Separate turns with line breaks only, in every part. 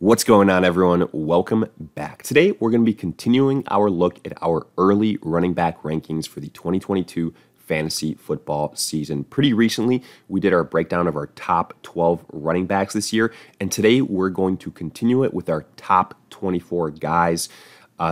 What's going on, everyone? Welcome back. Today, we're going to be continuing our look at our early running back rankings for the 2022 fantasy football season. Pretty recently, we did our breakdown of our top 12 running backs this year, and today we're going to continue it with our top 24 guys.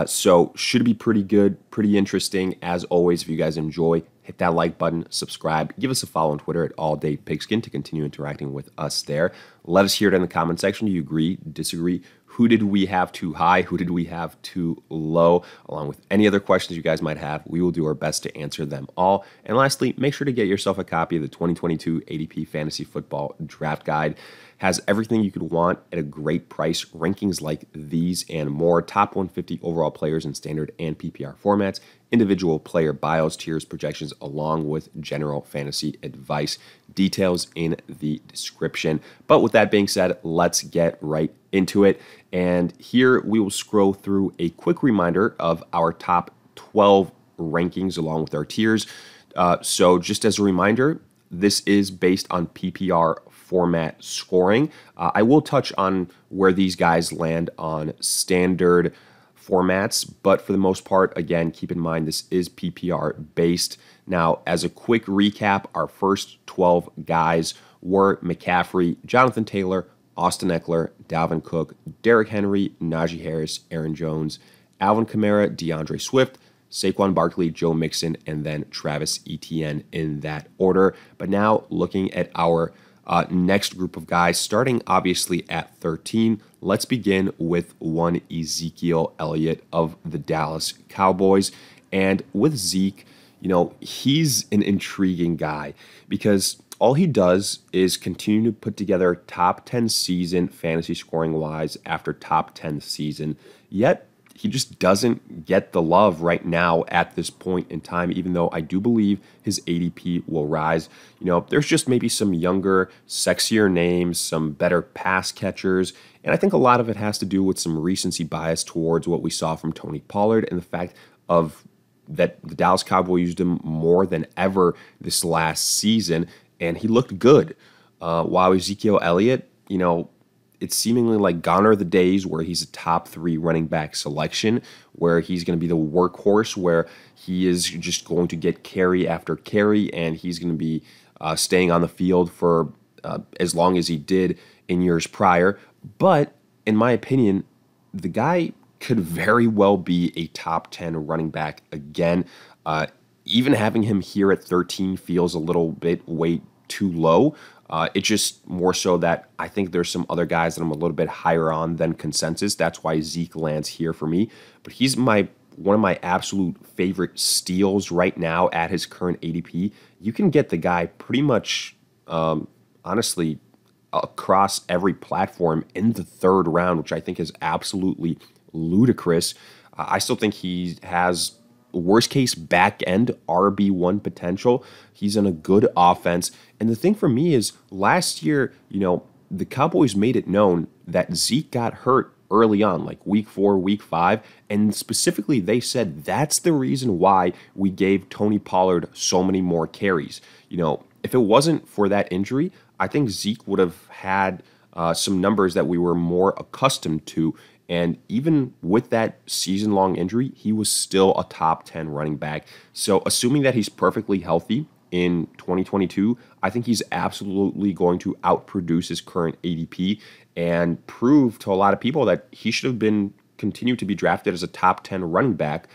So should be pretty good, pretty interesting. As always, if you guys enjoy, hit that like button, subscribe, give us a follow on Twitter at AllDayPigskin to continue interacting with us there. Let us hear it in the comment section. Do you agree, disagree? Who did we have too high? Who did we have too low? Along with any other questions you guys might have, we will do our best to answer them all. And lastly, make sure to get yourself a copy of the 2022 ADP Fantasy Football Draft Guide. Has everything you could want at a great price, rankings like these and more, top 150 overall players in standard and PPR formats, individual player bios, tiers, projections, along with general fantasy advice. Details in the description. But with that being said, let's get right into it. And here we will scroll through a quick reminder of our top 12 rankings along with our tiers. So just as a reminder, this is based on PPR format scoring. I will touch on where these guys land on standard formats, but for the most part, again, keep in mind this is PPR based. Now, as a quick recap, our first 12 guys were McCaffrey, Jonathan Taylor, Austin Eckler, Dalvin Cook, Derrick Henry, Najee Harris, Aaron Jones, Alvin Kamara, DeAndre Swift, Saquon Barkley, Joe Mixon, and then Travis Etienne in that order. But now looking at our next group of guys, starting obviously at 13, let's begin with one Ezekiel Elliott of the Dallas Cowboys. And with Zeke, you know, he's an intriguing guy because all he does is continue to put together top 10 season fantasy scoring wise after top 10 season, yet he just doesn't get the love right now at this point in time, even though I do believe his ADP will rise. You know, there's just maybe some younger, sexier names, some better pass catchers, and I think a lot of it has to do with some recency bias towards what we saw from Tony Pollard and the fact of that the Dallas Cowboys used him more than ever this last season, and he looked good. While Ezekiel Elliott, you know, it's seemingly like gone are the days where he's a top 3 running back selection, where he's going to be the workhorse, where he is just going to get carry after carry, and he's going to be staying on the field for as long as he did in years prior. But in my opinion, the guy could very well be a top 10 running back again. Even having him here at 13 feels a little bit way too low. It's just more so that I think there's some other guys that I'm a little bit higher on than consensus. That's why Zeke lands here for me. But he's one of my absolute favorite steals right now at his current ADP. You can get the guy pretty much, honestly, across every platform in the 3rd round, which I think is absolutely ludicrous. I still think he has worst case back end RB1 potential. He's in a good offense. And the thing for me is last year, you know, the Cowboys made it known that Zeke got hurt early on, like week 4, week 5. And specifically, they said that's the reason why we gave Tony Pollard so many more carries. You know, if it wasn't for that injury, I think Zeke would have had some numbers that we were more accustomed to. And even with that season-long injury, he was still a top 10 running back. So assuming that he's perfectly healthy in 2022, I think he's absolutely going to outproduce his current ADP and prove to a lot of people that he should have been continued to be drafted as a top 10 running back.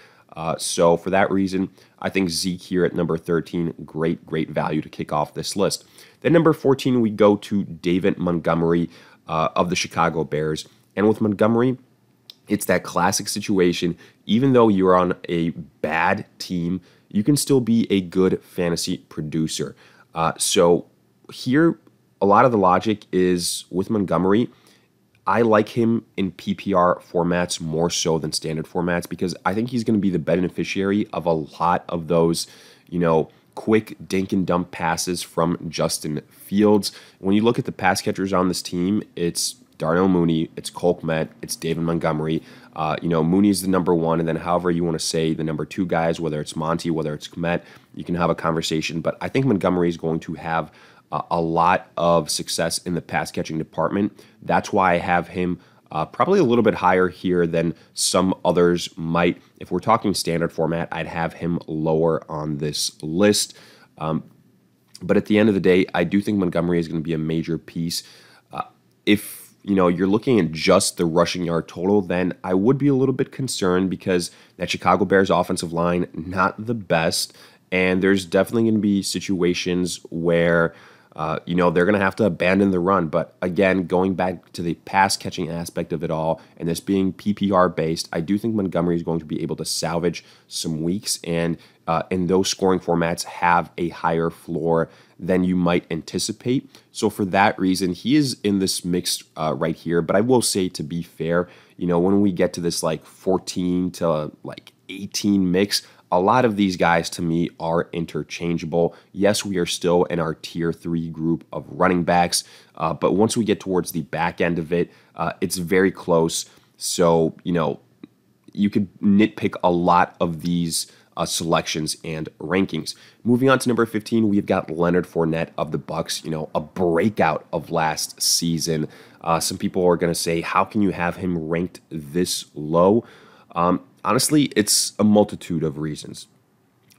So for that reason, I think Zeke here at number 13, great value to kick off this list. Then number 14, we go to David Montgomery of the Chicago Bears. And with Montgomery, it's that classic situation. Even though you're on a bad team, you can still be a good fantasy producer. So here, a lot of the logic is with Montgomery. I like him in PPR formats more so than standard formats because I think he's going to be the beneficiary of a lot of those, you know, quick dink and dump passes from Justin Fields. When you look at the pass catchers on this team, it's Darnell Mooney, it's Cole Kmet, it's David Montgomery. Mooney's the number 1, and then however you want to say the number 2 guys, whether it's Monty, whether it's Kmet, you can have a conversation. But I think Montgomery is going to have a lot of success in the pass catching department. That's why I have him Probably a little bit higher here than some others might. If we're talking standard format, I'd have him lower on this list. But at the end of the day, I do think Montgomery is going to be a major piece. If you're looking at just the rushing yard total, then I would be a little bit concerned because that Chicago Bears offensive line, not the best. And there's definitely going to be situations where they're going to have to abandon the run. But again, going back to the pass catching aspect of it all, and this being PPR based, I do think Montgomery is going to be able to salvage some weeks, and in those scoring formats have a higher floor than you might anticipate. So for that reason, he is in this mix right here. But I will say, to be fair, when we get to this like 14 to like 18 mix, a lot of these guys, to me, are interchangeable. Yes, we are still in our tier 3 group of running backs, but once we get towards the back end of it, it's very close. So, you could nitpick a lot of these selections and rankings. Moving on to number 15, we've got Leonard Fournette of the Bucs, a breakout of last season. Some people are going to say, how can you have him ranked this low? Honestly, it's a multitude of reasons.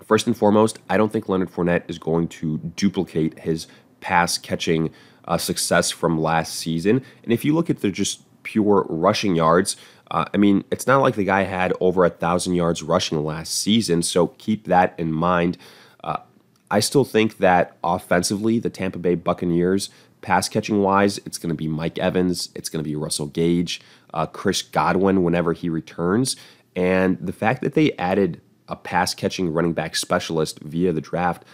First and foremost, I don't think Leonard Fournette is going to duplicate his pass catching success from last season. And if you look at the just pure rushing yards, it's not like the guy had over 1,000 yards rushing last season, so keep that in mind. I still think that offensively, the Tampa Bay Buccaneers, pass catching wise, it's going to be Mike Evans, it's going to be Russell Gage, Chris Godwin whenever he returns. And the fact that they added a pass-catching running back specialist via the draft,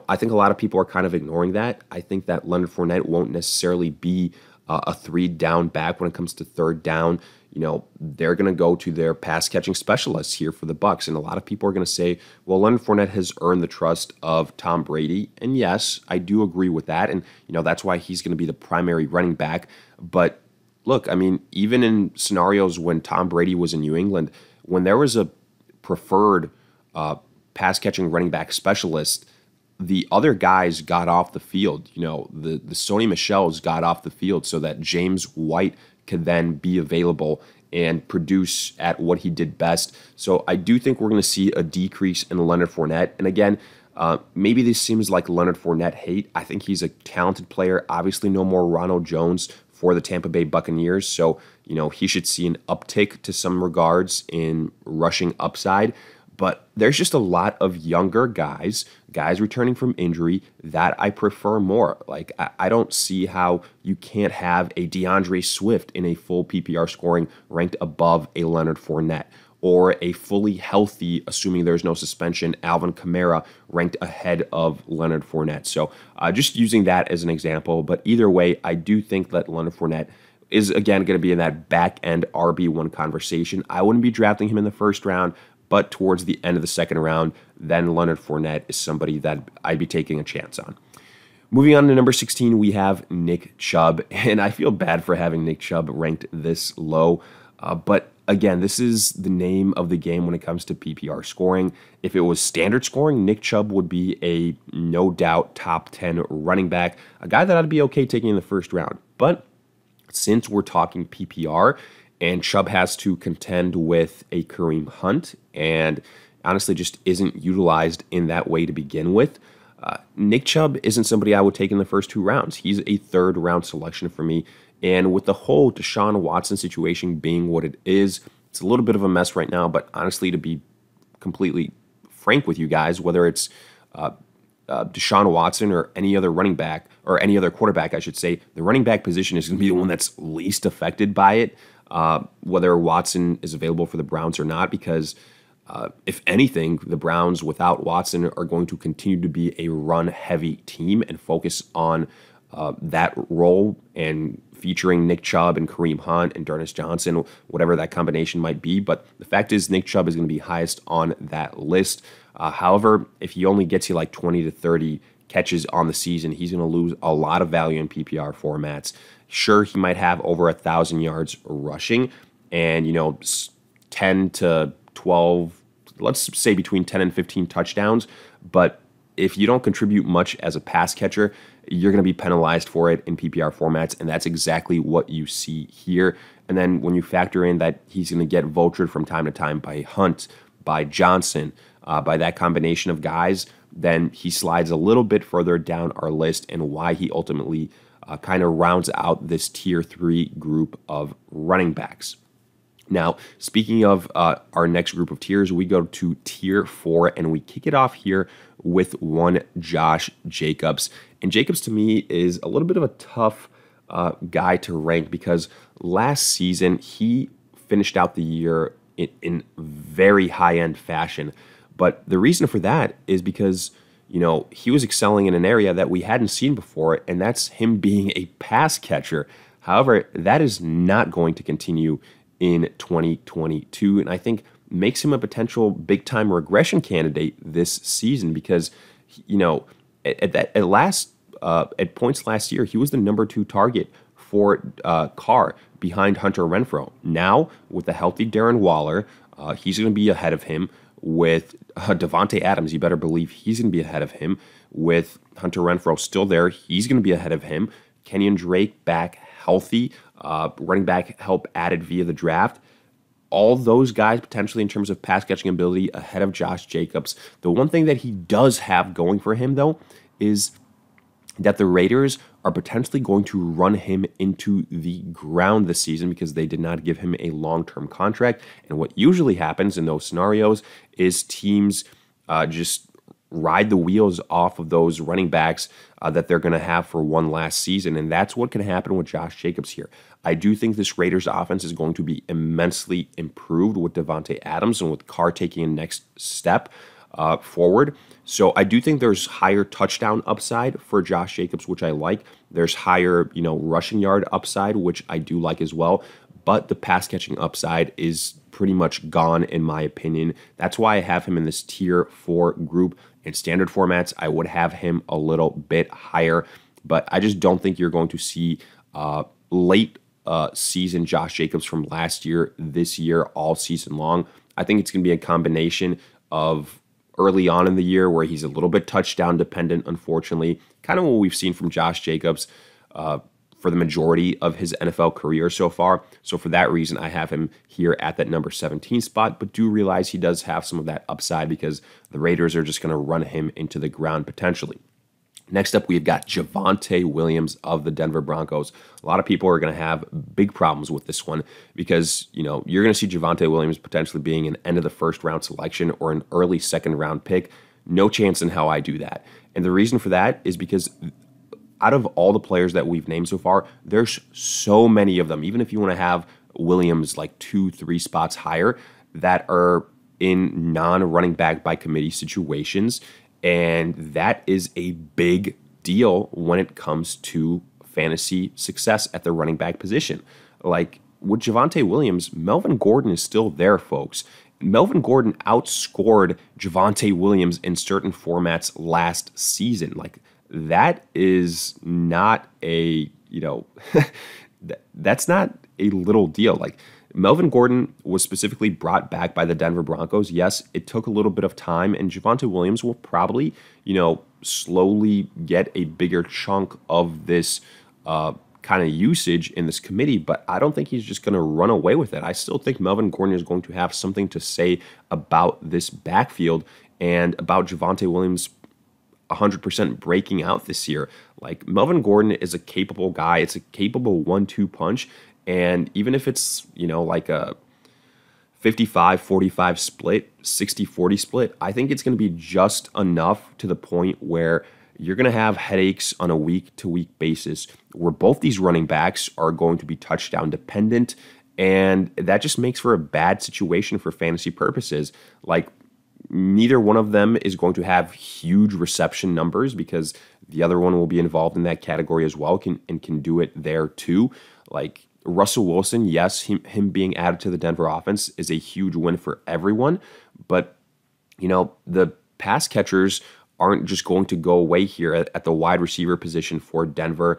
I think a lot of people are kind of ignoring that. I think that Leonard Fournette won't necessarily be a 3-down back when it comes to third down. They're going to go to their pass-catching specialists here for the Bucs. And a lot of people are going to say, well, Leonard Fournette has earned the trust of Tom Brady. And yes, I do agree with that. And, that's why he's going to be the primary running back. But look, even in scenarios when Tom Brady was in New England, when there was a preferred pass-catching running back specialist, the other guys got off the field. The Sony Michels got off the field so that James White could then be available and produce at what he did best. So I do think we're going to see a decrease in Leonard Fournette. And again, maybe this seems like Leonard Fournette hate. I think he's a talented player. Obviously, no more Ronald Jones for the Tampa Bay Buccaneers. So, he should see an uptick to some regards in rushing upside. But there's just a lot of younger guys returning from injury that I prefer more. Like, I don't see how you can't have a DeAndre Swift in a full PPR scoring ranked above a Leonard Fournette, or a fully healthy, assuming there's no suspension, Alvin Kamara ranked ahead of Leonard Fournette. So just using that as an example. But either way, I do think that Leonard Fournette is, again, going to be in that back-end RB1 conversation. I wouldn't be drafting him in the first round, but towards the end of the second round, then Leonard Fournette is somebody that I'd be taking a chance on. Moving on to number 16, we have Nick Chubb. And I feel bad for having Nick Chubb ranked this low. But again, this is the name of the game when it comes to PPR scoring. If it was standard scoring, Nick Chubb would be a no doubt top 10 running back, a guy that I'd be okay taking in the first round. But since we're talking PPR and Chubb has to contend with a Kareem Hunt and honestly just isn't utilized in that way to begin with, Nick Chubb isn't somebody I would take in the first 2 rounds. He's a third-round selection for me. And with the whole Deshaun Watson situation being what it is, it's a little bit of a mess right now. But honestly, to be completely frank with you guys, whether it's Deshaun Watson or any other running back, or any other quarterback, I should say, the running back position is going to be the one that's least affected by it, whether Watson is available for the Browns or not, because if anything, the Browns without Watson are going to continue to be a run-heavy team and focus on that role and featuring Nick Chubb and Kareem Hunt and D'Ernest Johnson, whatever that combination might be. But the fact is Nick Chubb is going to be highest on that list. However, if he only gets you like 20 to 30 catches on the season, he's going to lose a lot of value in PPR formats. Sure, he might have over 1,000 yards rushing and, 10 to 12, let's say between 10 and 15 touchdowns. But if you don't contribute much as a pass catcher, you're going to be penalized for it in PPR formats, and that's exactly what you see here. And then when you factor in that he's going to get vultured from time to time by Hunt, by Johnson, by that combination of guys, then he slides a little bit further down our list, and why he ultimately kind of rounds out this tier 3 group of running backs. Now, speaking of our next group of tiers, we go to tier 4, and we kick it off here with one Josh Jacobs. And Jacobs, to me, is a little bit of a tough guy to rank because last season he finished out the year in very high-end fashion. But the reason for that is because, he was excelling in an area that we hadn't seen before, and that's him being a pass catcher. However, that is not going to continue in 2022, and I think makes him a potential big-time regression candidate this season because, at points last year, he was the number 2 target for Carr behind Hunter Renfrow. Now, with a healthy Darren Waller, he's going to be ahead of him. With Davante Adams, you better believe he's going to be ahead of him. With Hunter Renfrow still there, he's going to be ahead of him. Kenyon Drake back healthy, running back help added via the draft. All those guys potentially in terms of pass catching ability ahead of Josh Jacobs. The one thing that he does have going for him, though, is that the Raiders are potentially going to run him into the ground this season because they did not give him a long-term contract. And what usually happens in those scenarios is teams just ride the wheels off of those running backs that they're going to have for one last season. And that's what can happen with Josh Jacobs here. I do think this Raiders offense is going to be immensely improved with Davante Adams and with Carr taking a next step forward. So I do think there's higher touchdown upside for Josh Jacobs, which I like. There's higher, rushing yard upside, which I do like as well. But the pass catching upside is pretty much gone, in my opinion. That's why I have him in this tier 4 group. In standard formats, I would have him a little bit higher, but I just don't think you're going to see late season Josh Jacobs from last year, this year, all season long. I think it's going to be a combination of early on in the year where he's a little bit touchdown dependent, unfortunately, kind of what we've seen from Josh Jacobs for the majority of his NFL career so far. So for that reason, I have him here at that number 17 spot, but do realize he does have some of that upside because the Raiders are just going to run him into the ground potentially. Next up, we've got Javonte Williams of the Denver Broncos. A lot of people are going to have big problems with this one because, you're going to see Javonte Williams potentially being an end of the first round selection or an early second round pick. No chance in how I do that. And the reason for that is because out of all the players that we've named so far, there's so many of them, even if you want to have Williams like 2-3 spots higher, that are in non-running back by committee situations. And that is a big deal when it comes to fantasy success at the running back position. Like with Javonte Williams, Melvin Gordon is still there, folks. Melvin Gordon outscored Javonte Williams in certain formats last season. Like that is not a, that's not a little deal. Like Melvin Gordon was specifically brought back by the Denver Broncos. Yes, it took a little bit of time, and Javonte Williams will probably, slowly get a bigger chunk of this kind of usage in this committee, but I don't think he's just going to run away with it. I still think Melvin Gordon is going to have something to say about this backfield and about Javonte Williams 100% breaking out this year. Like Melvin Gordon is a capable guy. It's a capable 1-2 punch. And even if it's, like a 55-45 split, 60-40 split, I think it's going to be just enough to the point where you're going to have headaches on a week-to-week basis where both these running backs are going to be touchdown dependent. And that just makes for a bad situation for fantasy purposes. Like neither one of them is going to have huge reception numbers because the other one will be involved in that category as well and can do it there too. Like Russell Wilson, yes, him being added to the Denver offense is a huge win for everyone, but the pass catchers aren't just going to go away here at the wide receiver position for Denver.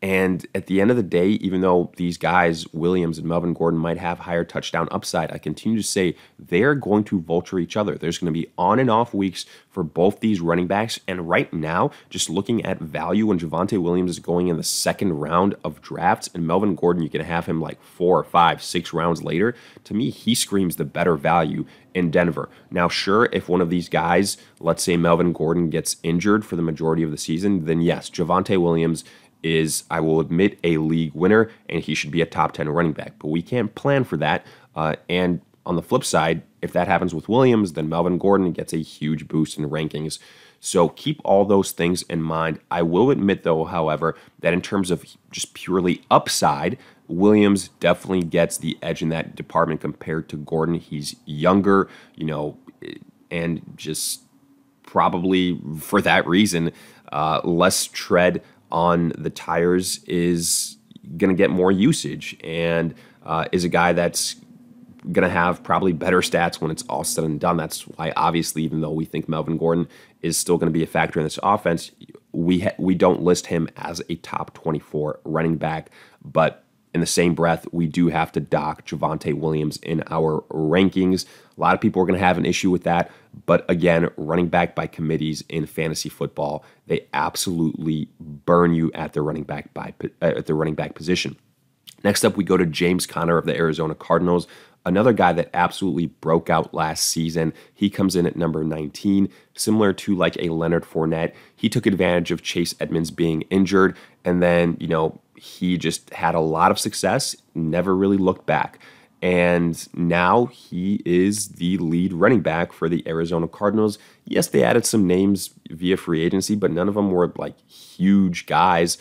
And at the end of the day, even though these guys, Williams and Melvin Gordon, might have higher touchdown upside, I continue to say they're going to vulture each other. There's going to be on and off weeks for both these running backs. And right now, just looking at value, when Javonte Williams is going in the second round of drafts, and Melvin Gordon, you can have him like 4 or 5, 6 rounds later, to me, he screams the better value in Denver. Now, sure, if one of these guys, let's say Melvin Gordon, gets injured for the majority of the season, then yes, Javonte Williams is, I will admit, a league winner, and he should be a top 10 running back. But we can't plan for that. And on the flip side, if that happens with Williams, then Melvin Gordon gets a huge boost in rankings. So keep all those things in mind. I will admit, though, however, that in terms of just purely upside, Williams definitely gets the edge in that department compared to Gordon. He's younger, and just probably for that reason, less tread on the tires is going to get more usage, and is a guy that's going to have probably better stats when it's all said and done. That's why, obviously, even though we think Melvin Gordon is still going to be a factor in this offense, we don't list him as a top 24 running back. But in the same breath, we do have to dock Javonte Williams in our rankings. A lot of people are going to have an issue with that. But again, running back by committees in fantasy football, they absolutely burn you at the running back position. Next up, we go to James Conner of the Arizona Cardinals, another guy that absolutely broke out last season. He comes in at number 19, similar to like a Leonard Fournette. He took advantage of Chase Edmonds being injured, and then, he just had a lot of success, never really looked back. And now he is the lead running back for the Arizona Cardinals. Yes, they added some names via free agency, but none of them were like huge guys,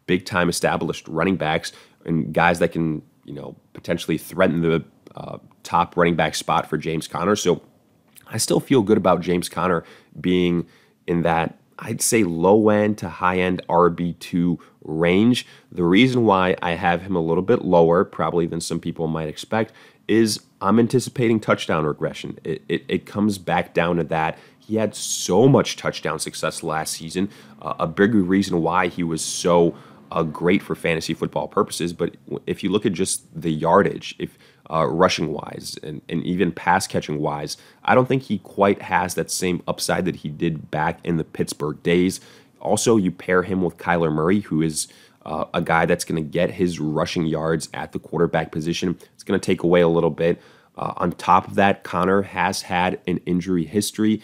big-time established running backs, and guys that can, potentially threaten the top running back spot for James Conner. So I still feel good about James Conner being in that, I'd say, low-end to high-end RB2 range. The reason why I have him a little bit lower, probably than some people might expect, is I'm anticipating touchdown regression. It comes back down to that. He had so much touchdown success last season, a big reason why he was so great for fantasy football purposes. But if you look at just the yardage, if rushing wise and even pass catching wise, I don't think he quite has that same upside that he did back in the Pittsburgh days. Also, you pair him with Kyler Murray, who is a guy that's going to get his rushing yards at the quarterback position. It's going to take away a little bit. On top of that, Conner has had an injury history,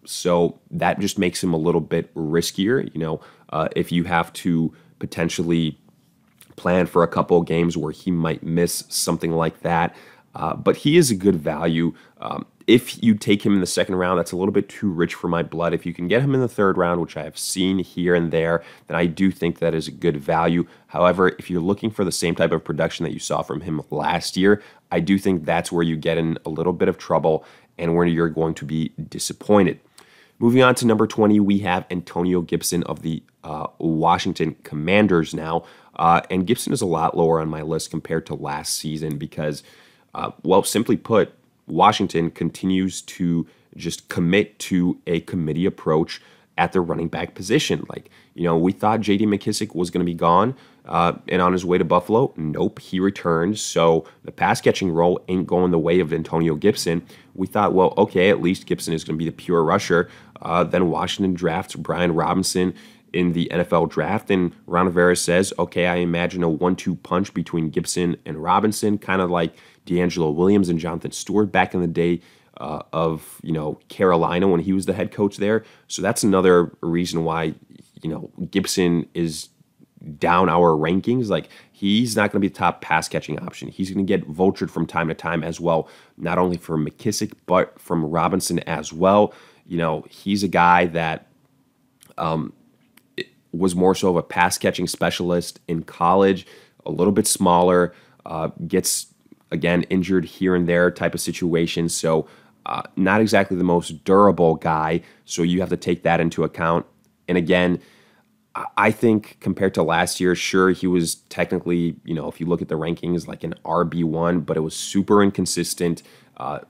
so that just makes him a little bit riskier. If you have to potentially plan for a couple of games where he might miss something like that. But he is a good value. If you take him in the second round, that's a little bit too rich for my blood. If you can get him in the third round, which I have seen here and there, then I do think that is a good value. However, if you're looking for the same type of production that you saw from him last year, I do think that's where you get in a little bit of trouble and where you're going to be disappointed. Moving on to number 20, we have Antonio Gibson of the Washington Commanders now. And Gibson is a lot lower on my list compared to last season because, simply put, Washington continues to just commit to a committee approach at the running back position. We thought J.D. McKissic was going to be gone and on his way to Buffalo. Nope, he returned. So the pass catching role ain't going the way of Antonio Gibson. We thought, at least Gibson is going to be the pure rusher. Then Washington drafts Brian Robinson in the NFL draft, and Ron Rivera says, okay, I imagine a 1-2 punch between Gibson and Robinson, kind of like D'Angelo Williams and Jonathan Stewart back in the day of Carolina when he was the head coach there. So that's another reason why Gibson is down our rankings. He's not going to be the top pass catching option. He's going to get vultured from time to time as well, not only from McKissic but from Robinson as well. He's a guy that was more so of a pass catching specialist in college, a little bit smaller, gets, again, injured here and there type of situation. So not exactly the most durable guy. So you have to take that into account. And again, I think compared to last year, sure, he was technically, if you look at the rankings, like an RB1, but it was super inconsistent,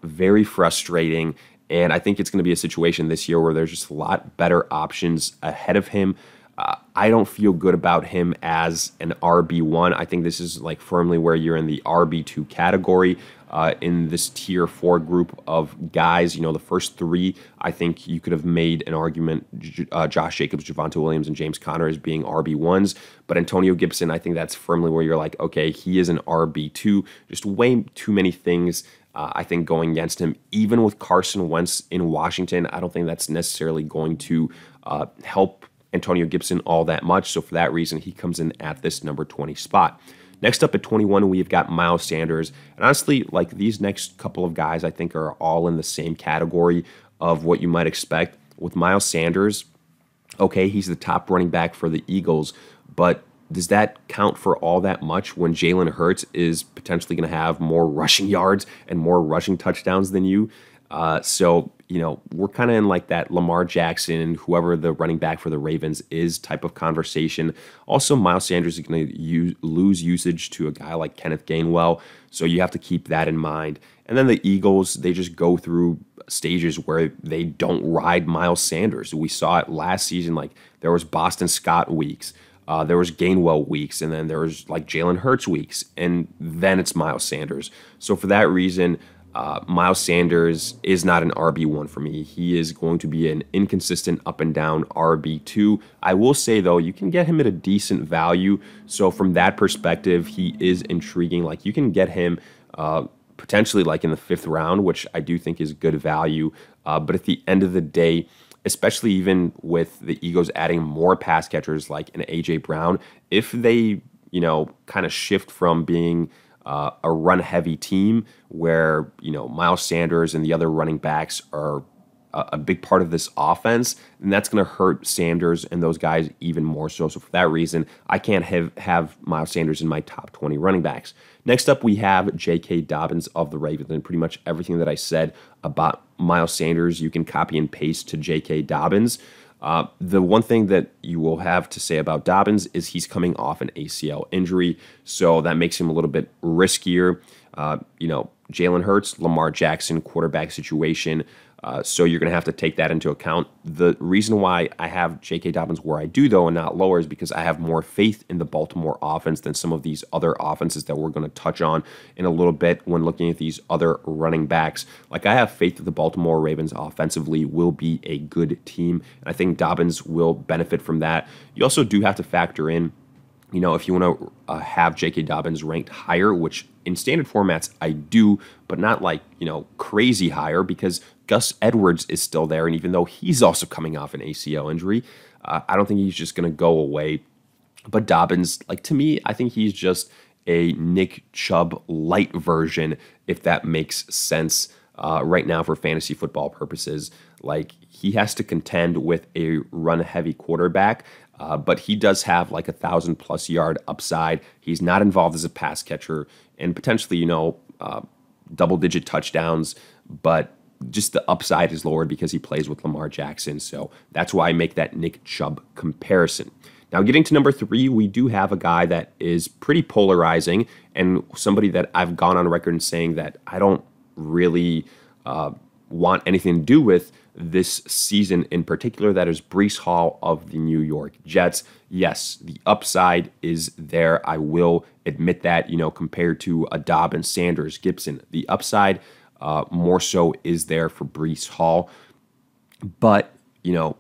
very frustrating. And I think it's going to be a situation this year where there's just a lot better options ahead of him. I don't feel good about him as an RB1. I think this is like firmly where you're in the RB2 category. In this tier 4 group of guys, the first 3, I think you could have made an argument, Josh Jacobs, Javonte Williams, and James Conner as being RB1s, but Antonio Gibson, I think that's firmly where you're like, okay, he is an RB2, just way too many things, I think, going against him. Even with Carson Wentz in Washington, I don't think that's necessarily going to help Antonio Gibson all that much, so for that reason, he comes in at this number 20 spot. Next up at 21, we've got Miles Sanders. And honestly, like these next couple of guys, I think are all in the same category of what you might expect. With Miles Sanders, okay, he's the top running back for the Eagles, but does that count for all that much when Jalen Hurts is potentially going to have more rushing yards and more rushing touchdowns than you? So, we're kind of in like that Lamar Jackson, whoever the running back for the Ravens is type of conversation. Also, Miles Sanders is going to lose usage to a guy like Kenneth Gainwell, so you have to keep that in mind. And then the Eagles, they just go through stages where they don't ride Miles Sanders. We saw it last season, like there was Boston Scott weeks. There was Gainwell weeks, and then there was like Jalen Hurts weeks, and then it's Miles Sanders. So for that reason, Miles Sanders is not an RB1 for me. He is going to be an inconsistent up and down RB2. I will say, though, you can get him at a decent value. So from that perspective, he is intriguing. Like you can get him potentially like in the 5th round, which I do think is good value. But at the end of the day, especially even with the Eagles adding more pass catchers like an A.J. Brown, if they, kind of shift from being a run-heavy team where, Miles Sanders and the other running backs are a big part of this offense, and that's going to hurt Sanders and those guys even more so. So for that reason, I can't have Miles Sanders in my top 20 running backs. Next up, we have J.K. Dobbins of the Ravens, and pretty much everything that I said about Miles Sanders, you can copy and paste to J.K. Dobbins. The one thing that you will have to say about Dobbins is he's coming off an ACL injury, so that makes him a little bit riskier. Jalen Hurts, Lamar Jackson quarterback situation, so you're going to have to take that into account. The reason why I have J.K. Dobbins where I do, though, and not lower, is because I have more faith in the Baltimore offense than some of these other offenses that we're going to touch on in a little bit when looking at these other running backs. Like, I have faith that the Baltimore Ravens offensively will be a good team, and I think Dobbins will benefit from that. You also do have to factor in, if you want to have J.K. Dobbins ranked higher, which in standard formats I do, but not like, crazy higher, because Gus Edwards is still there. And even though he's also coming off an ACL injury, I don't think he's just going to go away. But Dobbins, like, to me, I think he's just a Nick Chubb light version, if that makes sense right now for fantasy football purposes. Like, he has to contend with a run-heavy quarterback, but he does have like 1,000+ yard upside. He's not involved as a pass catcher, and potentially, double-digit touchdowns, but just the upside is lowered because he plays with Lamar Jackson. So that's why I make that Nick Chubb comparison. Now, getting to number 3, we do have a guy that is pretty polarizing, and somebody that I've gone on record in saying that I don't really want anything to do with this season in particular. That is Breece Hall of the New York Jets. Yes, the upside is there. I will admit that, compared to a Dobbins, Sanders, Gibson, the upside more so is there for Breece Hall. But,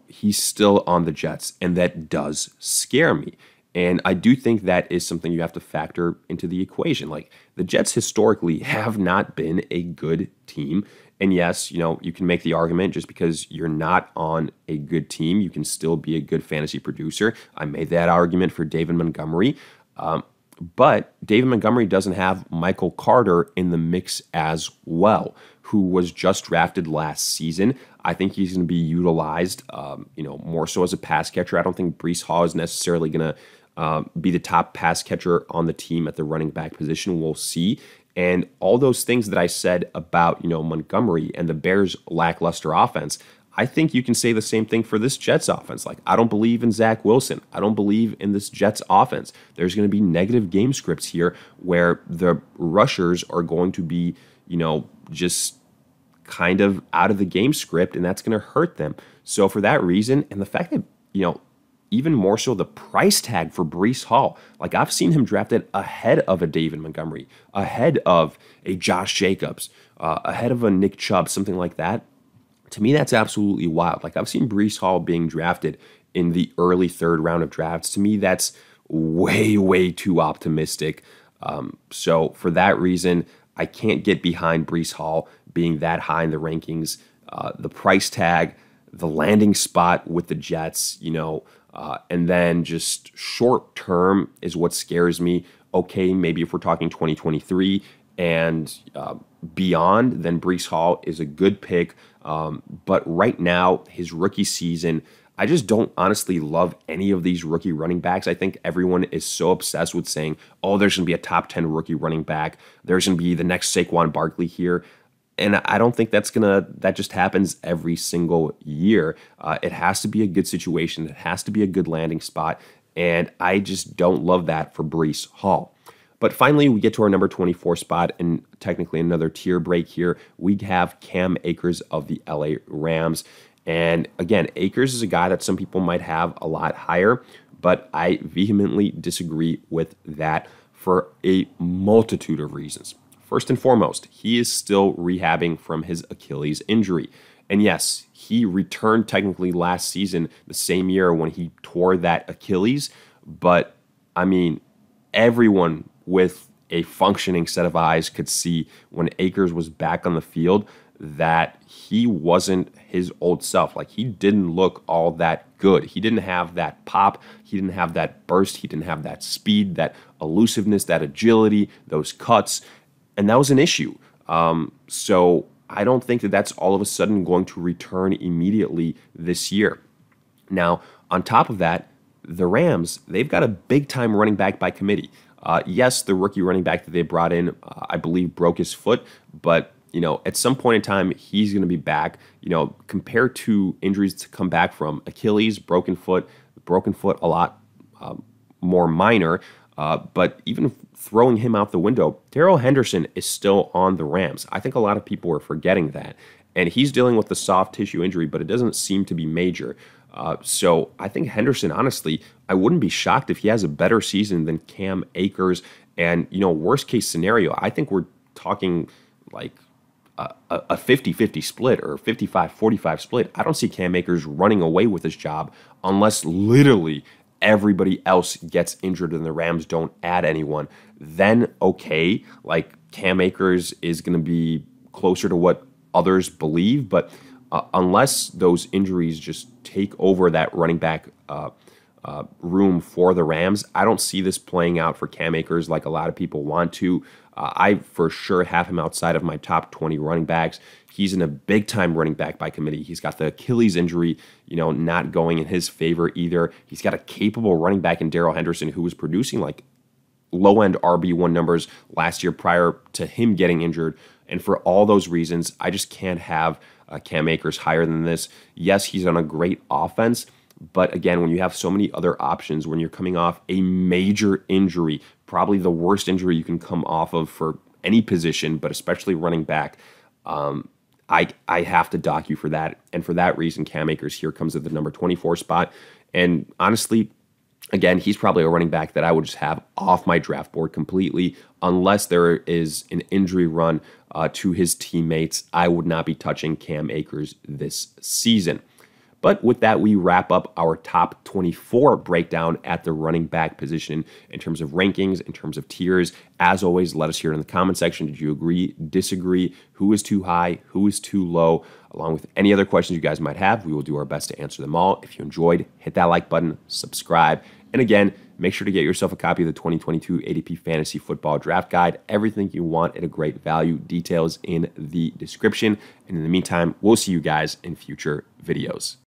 he's still on the Jets, and that does scare me. And I do think that is something you have to factor into the equation. Like, the Jets historically have not been a good team. And yes, you can make the argument just because you're not on a good team, you can still be a good fantasy producer. I made that argument for David Montgomery. But David Montgomery doesn't have Michael Carter in the mix as well, who was just drafted last season. I think he's going to be utilized, more so as a pass catcher. I don't think Breece Hall is necessarily going to be the top pass catcher on the team at the running back position. We'll see. And all those things that I said about, Montgomery and the Bears' lackluster offense, I think you can say the same thing for this Jets offense. Like, I don't believe in Zach Wilson. I don't believe in this Jets offense. There's going to be negative game scripts here where the rushers are going to be, just kind of out of the game script, and that's going to hurt them. So for that reason, and the fact that, even more so the price tag for Breece Hall. Like, I've seen him drafted ahead of a David Montgomery, ahead of a Josh Jacobs, ahead of a Nick Chubb, something like that. To me, that's absolutely wild. Like, I've seen Breece Hall being drafted in the early third round of drafts. To me, that's way, way too optimistic. So for that reason, I can't get behind Breece Hall being that high in the rankings. The price tag, the landing spot with the Jets, and then just short term is what scares me. Okay, maybe if we're talking 2023 and beyond, then Breece Hall is a good pick. But right now, his rookie season, I just don't honestly love any of these rookie running backs. I think everyone is so obsessed with saying, oh, there's going to be a top 10 rookie running back. There's going to be the next Saquon Barkley here. And I don't think that just happens every single year. It has to be a good situation. It has to be a good landing spot. And I just don't love that for Breece Hall. But finally, we get to our number 24 spot, and technically another tier break here. We have Cam Akers of the LA Rams. And again, Akers is a guy that some people might have a lot higher, but I vehemently disagree with that for a multitude of reasons. First and foremost, he is still rehabbing from his Achilles injury. And yes, he returned technically last season, the same year when he tore that Achilles. But I mean, everyone with a functioning set of eyes could see when Akers was back on the field that he wasn't his old self. Like, he didn't look all that good. He didn't have that pop. He didn't have that burst. He didn't have that speed, that elusiveness, that agility, those cuts. And that was an issue. So I don't think that that's all of a sudden going to return immediately this year. Now, on top of that, the Rams, they've got a big-time running back by committee. Yes, the rookie running back that they brought in, I believe, broke his foot, but at some point in time, he's going to be back. Compared to injuries to come back from, Achilles, broken foot a lot more minor. But even throwing him out the window, Darrell Henderson is still on the Rams. I think a lot of people are forgetting that. And he's dealing with the soft tissue injury, but it doesn't seem to be major. So I think Henderson, honestly, I wouldn't be shocked if he has a better season than Cam Akers. And, worst case scenario, I think we're talking like a 50-50 split or a 55-45 split. I don't see Cam Akers running away with his job unless literally everybody else gets injured and the Rams don't add anyone. Then, okay, like Cam Akers is going to be closer to what others believe. But unless those injuries just take over that running back room for the Rams, I don't see this playing out for Cam Akers like a lot of people want to. I for sure have him outside of my top 20 running backs. He's in a big-time running back by committee. He's got the Achilles injury, not going in his favor either. He's got a capable running back in Darrell Henderson who was producing like low-end RB1 numbers last year prior to him getting injured. And for all those reasons, I just can't have Cam Akers higher than this. Yes, he's on a great offense, but again, when you have so many other options, when you're coming off a major injury, probably the worst injury you can come off of for any position, but especially running back, I have to dock you for that. And for that reason, Cam Akers here comes at the number 24 spot. And honestly, again, he's probably a running back that I would just have off my draft board completely. Unless there is an injury run to his teammates, I would not be touching Cam Akers this season. But with that, we wrap up our top 24 breakdown at the running back position in terms of rankings, in terms of tiers. As always, let us hear in the comment section. Did you agree, disagree? Who is too high? Who is too low? Along with any other questions you guys might have, we will do our best to answer them all. If you enjoyed, hit that like button, subscribe. And again, make sure to get yourself a copy of the 2022 ADP Fantasy Football Draft Guide. Everything you want at a great value. Details in the description. And in the meantime, we'll see you guys in future videos.